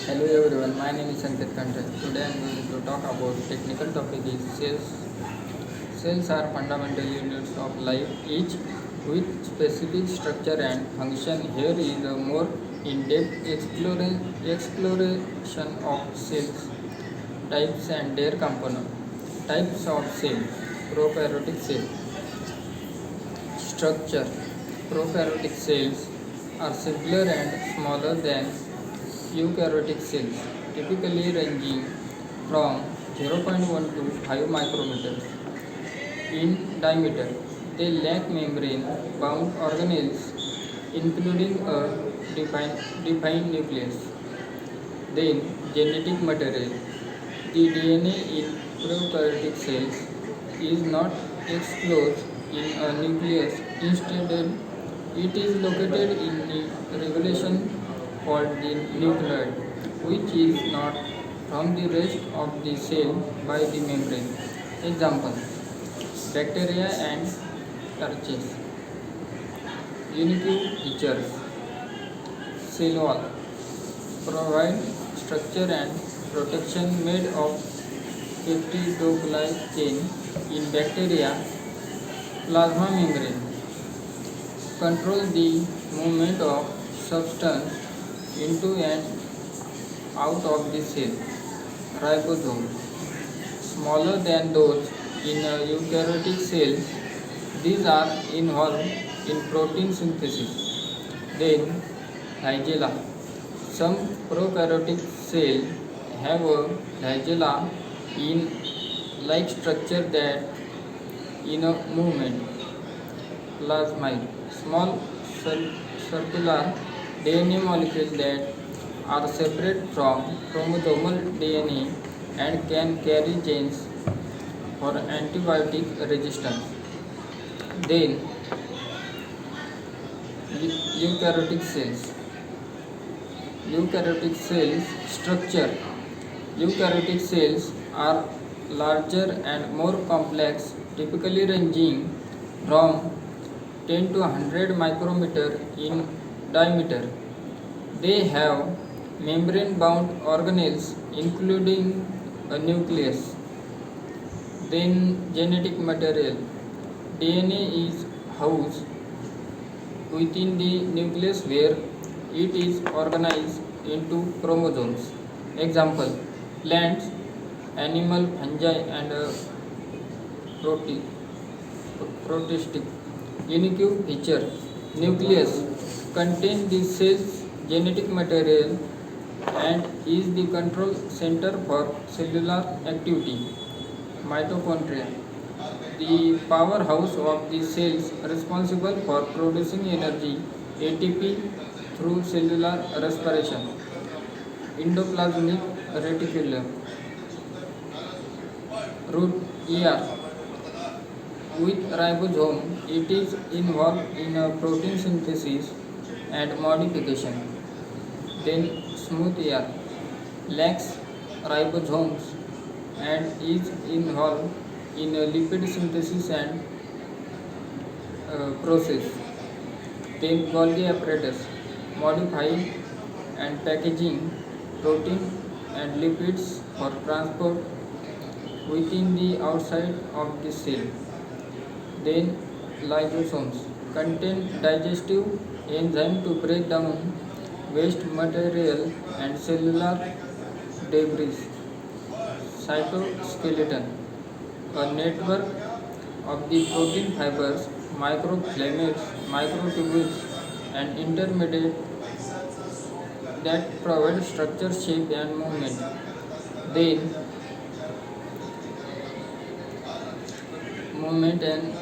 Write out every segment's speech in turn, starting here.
Hello everyone, my name is Sanket Khantre. Today I am going to talk about technical topic is cells. Cells are fundamental units of life, each with specific structure and function. Here is a more in-depth exploration of cells, types and their components. Types of cell: prokaryotic cell. Structure: prokaryotic cells are simpler and smaller than eukaryotic cells, typically ranging from 0.1 to 5 micrometers in diameter. They lack membrane-bound organelles, including a defined nucleus. Then, genetic material. The DNA in prokaryotic cells is not enclosed in a nucleus. Instead, it is located in the regulation called the nucleus, which is not from the rest of the cell by the membrane. Example: bacteria and archaea. Unique features: cell wall provide structure and protection made of peptidoglycan. In bacteria, plasma membrane control the movement of substance into and out of the cell. Ribosome smaller than those in eukaryotic cells. These are involved in protein synthesis. Then, flagella. Some prokaryotic cells have a flagella in like structure that in a movement. Plasmid small circular DNA molecules that are separate from chromosomal DNA and can carry genes for antibiotic resistance. Then, eukaryotic cells. Eukaryotic cells structure. Eukaryotic cells are larger and more complex, typically ranging from 10 to 100 micrometer in diameter. They have membrane-bound organelles, including a nucleus. Then, genetic material. DNA is housed within the nucleus where it is organized into chromosomes. Example: plants, animal, fungi, and protist. Unique feature: nucleus contains the cell's genetic material and is the control center for cellular activity. Mitochondria, the powerhouse of the cells responsible for producing energy, ATP, through cellular respiration. Endoplasmic reticulum, root ER. With ribosome, it is involved in protein synthesis and modification. Then, smooth ER lacks ribosomes and is involved in lipid synthesis and process. Then, Golgi apparatus modifying and packaging protein and lipids for transport within the outside of the cell. Then, lysosomes contain digestive enzyme to break down waste material and cellular debris. Cytoskeleton, a network of the protein fibers, microfilaments, microtubules, and intermediate that provide structure, shape, and movement. Then, movement and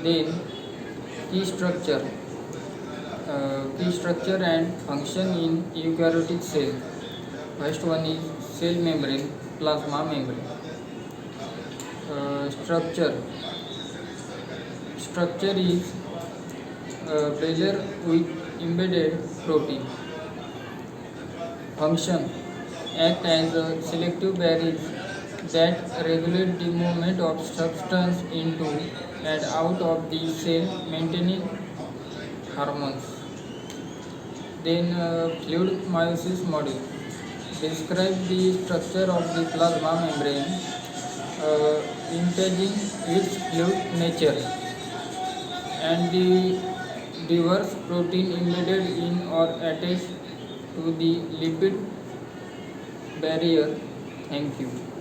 then key structure. Key structure and function in eukaryotic cell. First one is cell membrane, plasma membrane. Structure. Structure is layer with embedded protein. Function: act as a selective barrier that regulate the movement of substance into and out of the cell, maintaining hormones. Then, fluid meiosis module. describe the structure of the plasma membrane, impinging its fluid nature, and the diverse protein embedded in or attached to the lipid barrier. Thank you.